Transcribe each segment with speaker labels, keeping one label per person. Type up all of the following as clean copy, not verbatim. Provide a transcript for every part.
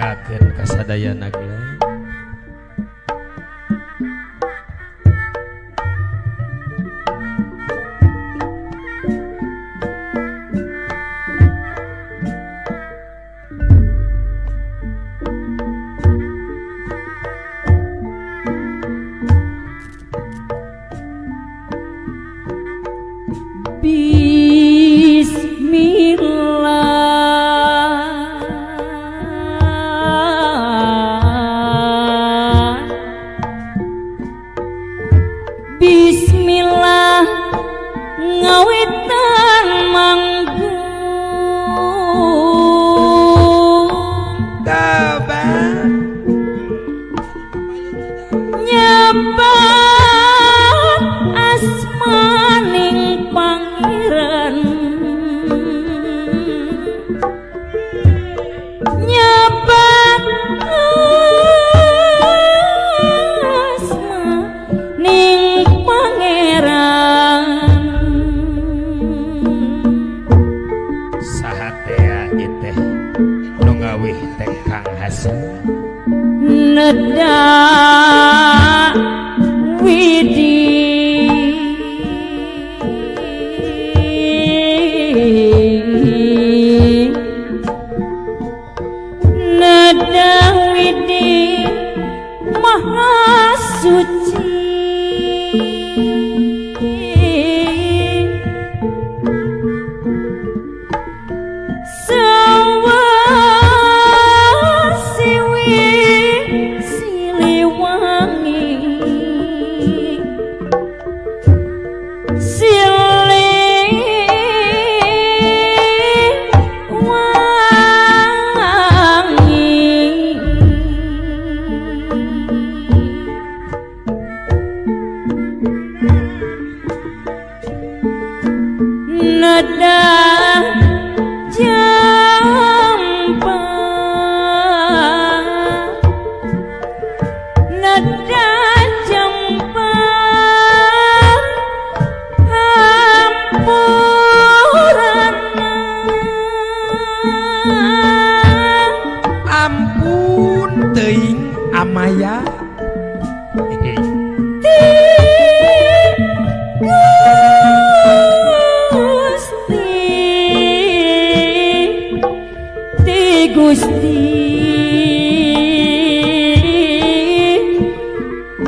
Speaker 1: ngaturaken kasadayana Glenn.
Speaker 2: Bismillah ngawitan manggung
Speaker 1: Kabar
Speaker 2: nyebat asmaning pangeran nyebat asmaning pangeran
Speaker 1: sahatea iteh nu ngawih teh Kang Hasan
Speaker 2: neda widi neda widi maha suci nada jampa nada jampa hampuran
Speaker 1: ampun teuing Amaya
Speaker 2: Gusti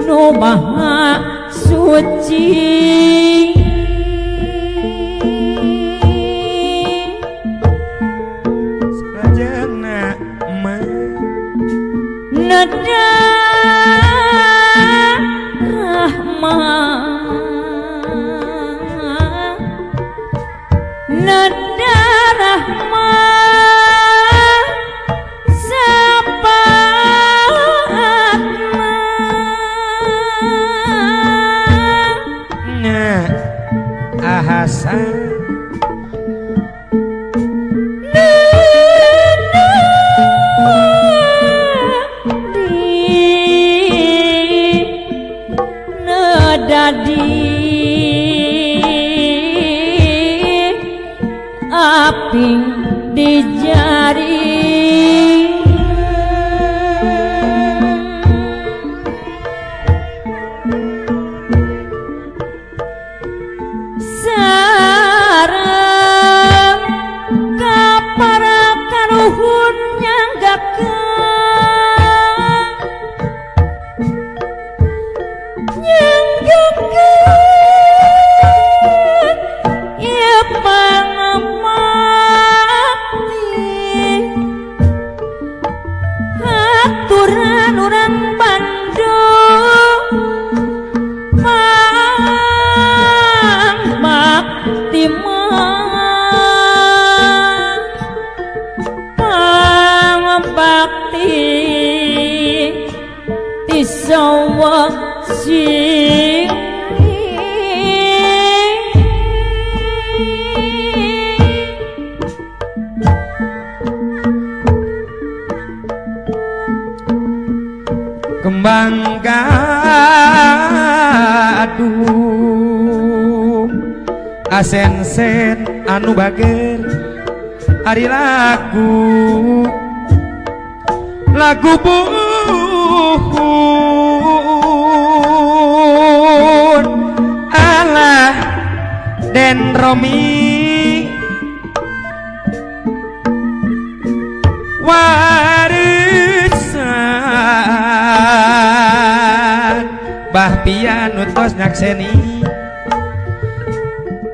Speaker 2: no maha suci
Speaker 1: sajana mah
Speaker 2: nada rahmah nada rahmah
Speaker 1: Hasan
Speaker 2: nedadi aping di jari sareng kapara karuhun nyanggakeun ieu pangamati aturan urang Bandung bakti bakti tisawa sing
Speaker 1: kembang gaduh asen-sen anu bager ari lagu lagu buhun ala Den Romi warisan Bah Pian utos nyakseni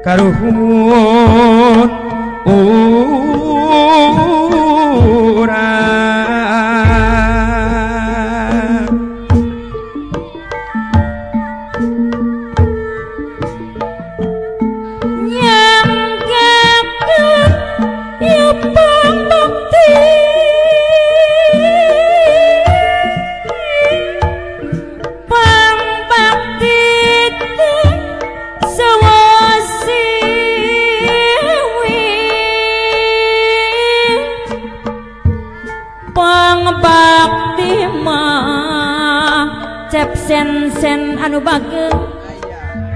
Speaker 1: karuhun urang
Speaker 2: nyanggakeun ya pambakti pambakti sawasiwi pangbakti mah cep sen anu bageng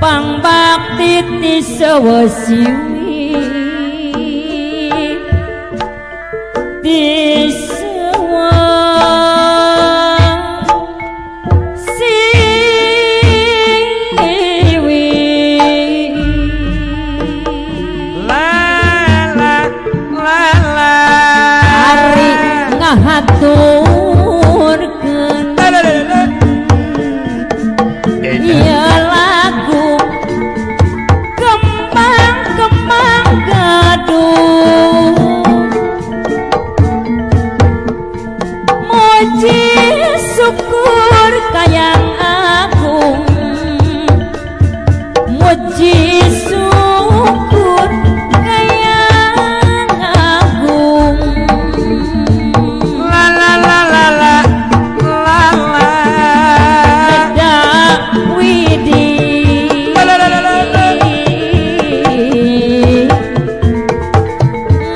Speaker 2: pangbakti ti sawasiwi ti sawasiwi
Speaker 1: la la la la
Speaker 2: ari ngahaturkeun ieu lagu kembang gaduh muji syukur kayang agung muji syukur kayang agung
Speaker 1: la la la la la la la
Speaker 2: Dak Widi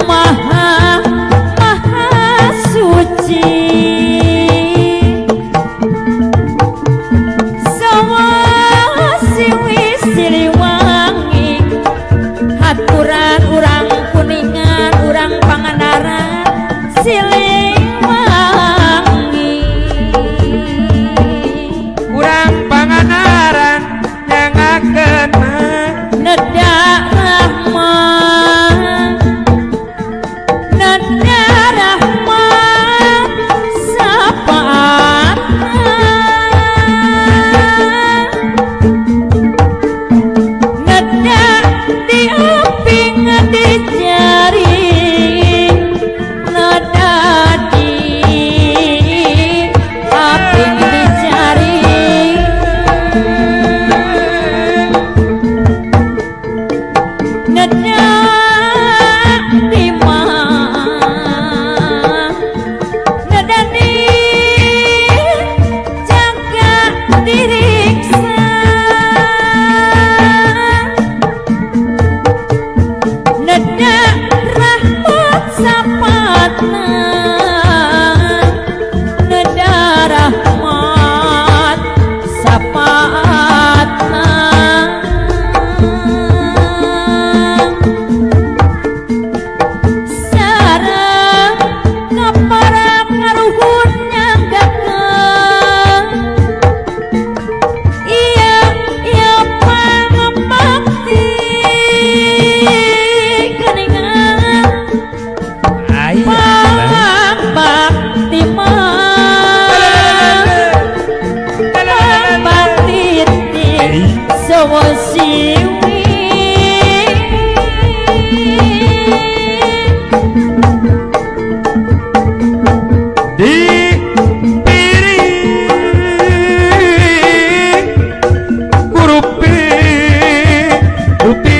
Speaker 2: Maha suci sawasiwi Siliwangi haturan urang Kuningan urang Pangandaran Siliwangi
Speaker 1: urang Pangandaran nyangakeun
Speaker 2: Neda Rahman Neda Rahman sapaatna Neda diaping dijaring Neda diaping dijaring Neda di mana Neda di jaga diriksa Neda rahmat sapatna Neda rahmat sapatna sareng kaparang ngaruhun nyanggakeun iya pangbakti keningan pangbakti mah pangbakti ti sawasiwi
Speaker 1: di piring kurupi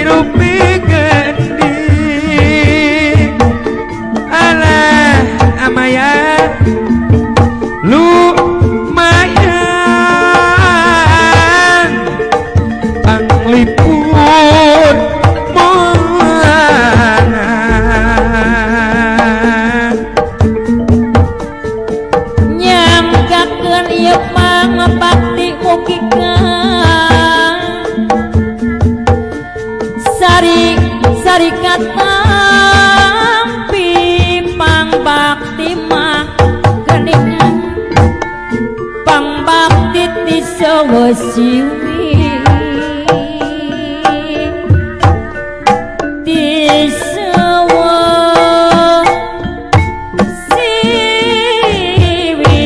Speaker 1: rupi gede ala amaya lumayan panglipur mana
Speaker 2: nyanggakeun ieu pangbakti mugi sari katampi pangbakti mah geuningan sawa siwi di sawa siwi.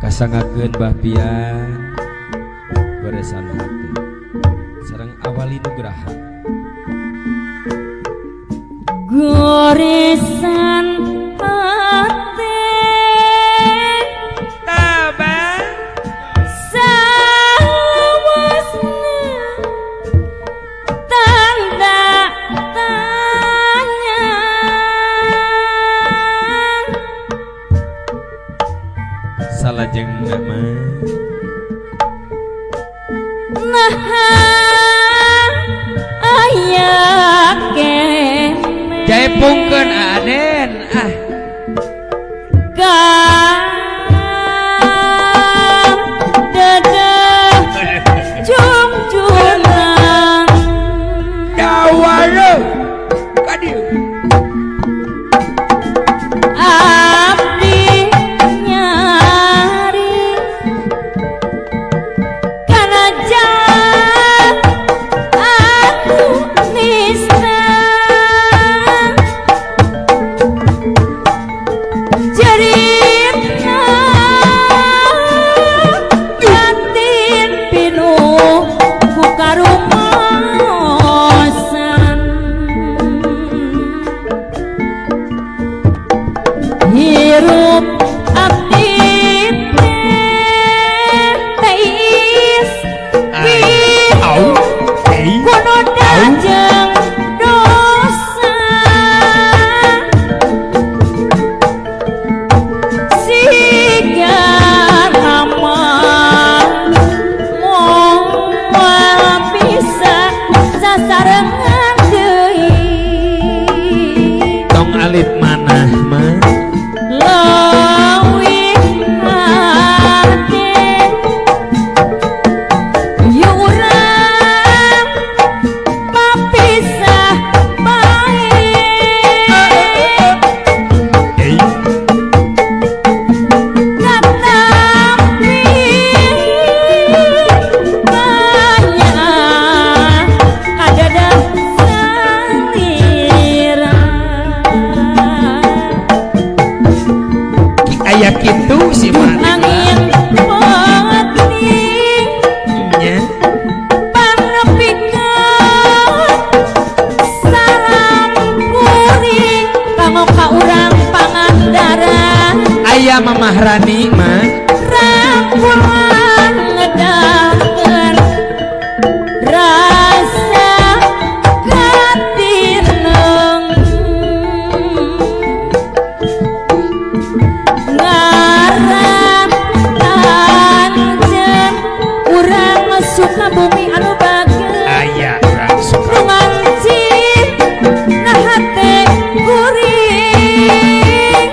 Speaker 3: Kasangakeun Mbah Pian goresan hati sareng awali nugraha
Speaker 2: Goresan hati
Speaker 1: Tabang
Speaker 2: salawasna tanda tanya
Speaker 3: salajeng nama
Speaker 2: nah aya kene
Speaker 1: jaepungkeun Aden
Speaker 2: ka dada junjungan
Speaker 1: Dawaro kadieu
Speaker 2: abdi nyari kana jalan anu nista jeritna yatin pinuh ku karumosan hirup abdi teis
Speaker 1: au ei
Speaker 2: kuno dajeng dosa siga lama moal bisa sasarengan deui
Speaker 3: tong alit manah mah
Speaker 2: leuwih hate yurang papisah bae
Speaker 1: ei
Speaker 2: Tetapi banyak kadada salira
Speaker 1: aya kitu si
Speaker 2: angin pati
Speaker 1: nya
Speaker 2: panepikeun salam kuring kanggo ka urang Pangandaran
Speaker 1: aya Mamah Rani mah
Speaker 2: rangkulan ngedakeun rasa katineng ngarang anjeun urang Sukabumi anu bageus
Speaker 1: aya urang suka
Speaker 2: nu ngancing nah hate kuring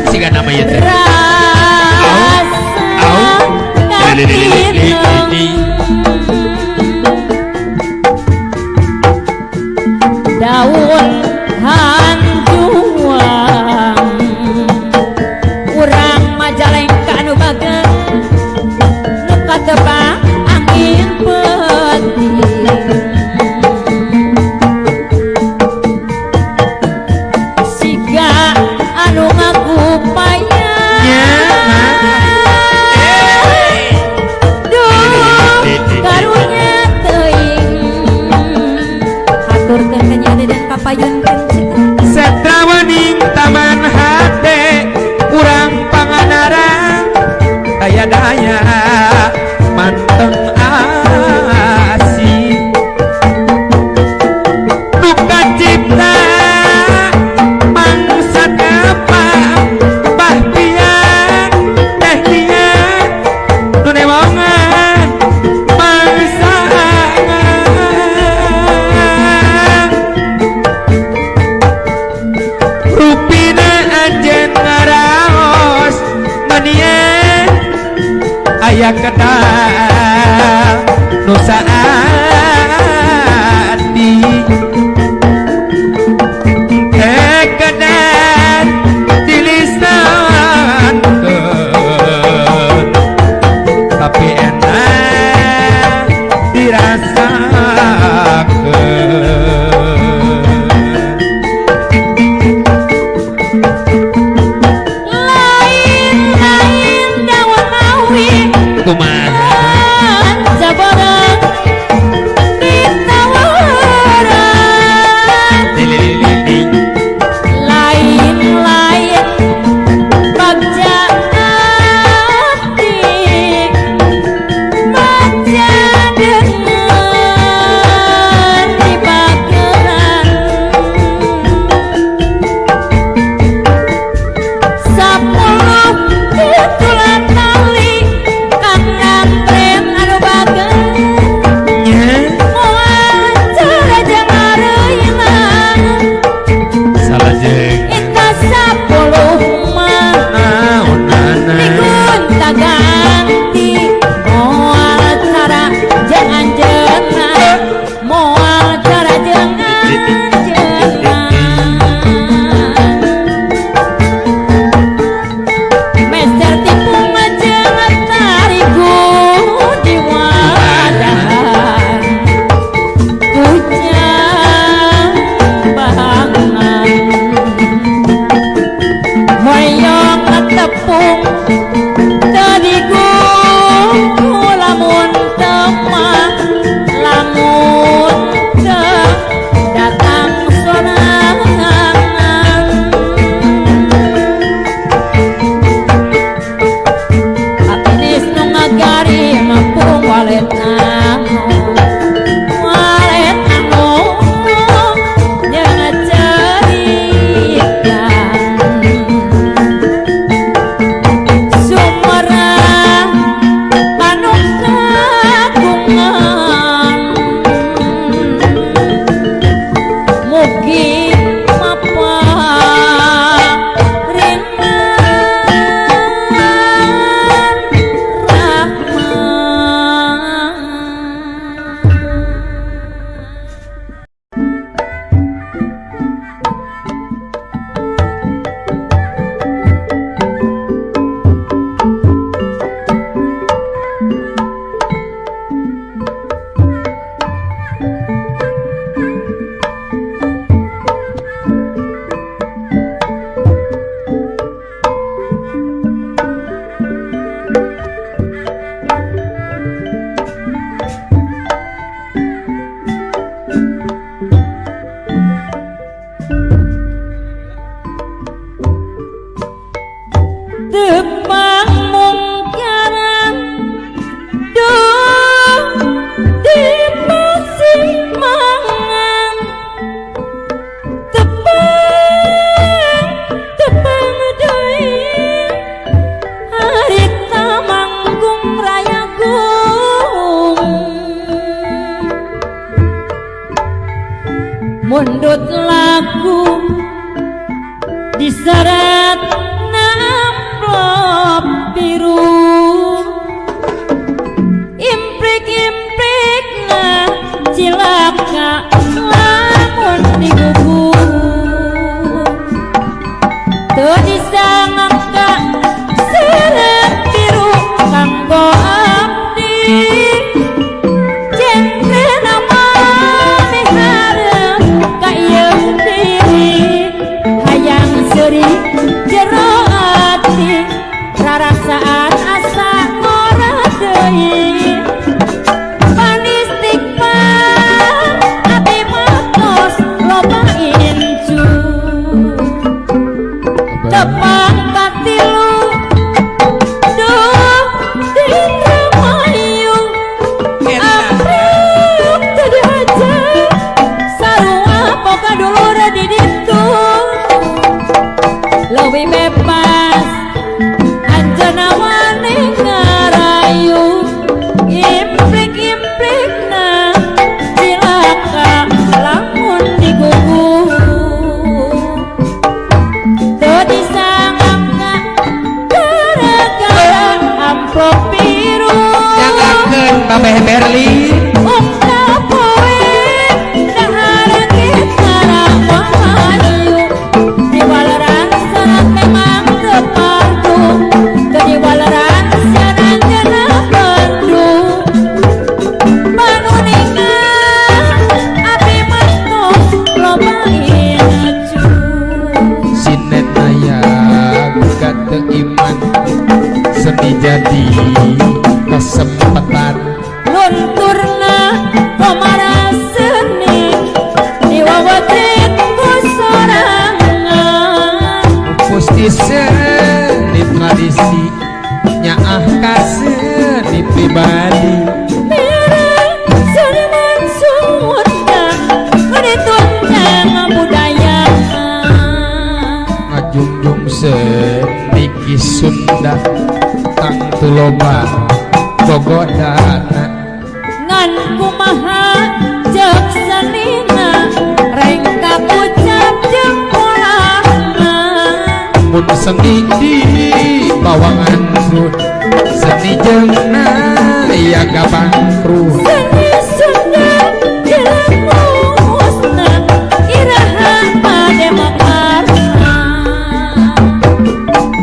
Speaker 1: sih kan nama ya teh
Speaker 2: rasa katineng daun hanjuang urang Majalengka anu bageun nu katebak angin peting siga anu ngagupaya duh karunya teuing haturkeun ka Nya Deden kapayunkeun cik
Speaker 3: Setrawaning taman hate urang panganarang daya-daya manteng asih duka cipta mangsa kapa bahtian tehtian nunewongan mangsa rupina anjen ngaraos menien aya kedal nu saati kekedan dilisankeun tapi enak dirasakeun
Speaker 2: lain daun awi
Speaker 3: kumaha
Speaker 2: jabarang ditawaran
Speaker 3: dilililing
Speaker 2: lain-lain bagja atik baca dengan di bageran sapuluh titulan tali kang ngantren anu bageun moal cara jangareuna
Speaker 3: salajeng
Speaker 2: Ita sapuluh mah
Speaker 3: naonana
Speaker 2: digunta ganti moal cara jangan jenang moal cara jangan jenang Mester tipu majeng tarigu di wadah hujan bangan hoyong tepung tadigu lamun temah lamun teu datang sorangan apinis nu ngagari mampu walet anu jangan cerita sumerang anu kagungan mugi tepang mungkaran duh di Pasimangan tepang deui harita manggung raya gung mundut lagu diseret na tepang katilu duh Indramayu apruk tadi aja sarua poka dulur di ditu leuwih bebas anjeunna wani ngarayu implik-implikna cilaka lamun digugu teu disangka gara-gara amplop biru
Speaker 3: Nyanggakeun Babeh Berli
Speaker 2: ungka poe dahar kita rawayu diwaleran sarat memang repardu teu diwaleran siaran jana bandu panuningan api mantuk lobain acu
Speaker 3: Sinet aya gak iman seni jadi kesempatan
Speaker 2: lunturna komara seni diwawatrit ku sorangan
Speaker 3: Pusti seni tradisi nyaah ka seni pribadi
Speaker 2: mireng seniman Sunda ngeritutna budaya
Speaker 3: ngajunjung seni ki Sunda tang tuloba bogodana
Speaker 2: ngan kumaha cek senina reng kapucap jempolana
Speaker 3: mun seni di bawangan rut seni jeung aya gabangkrut
Speaker 2: seni Sunda dilamusna iraha pade makarna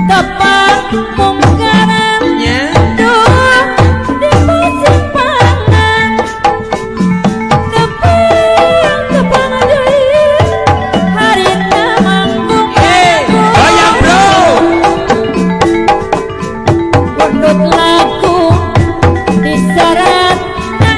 Speaker 2: tepang mungkarannya duh di Pacipangan tepang deui harita manggung
Speaker 3: goyang bro
Speaker 2: Pundut laku diserat na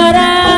Speaker 2: gara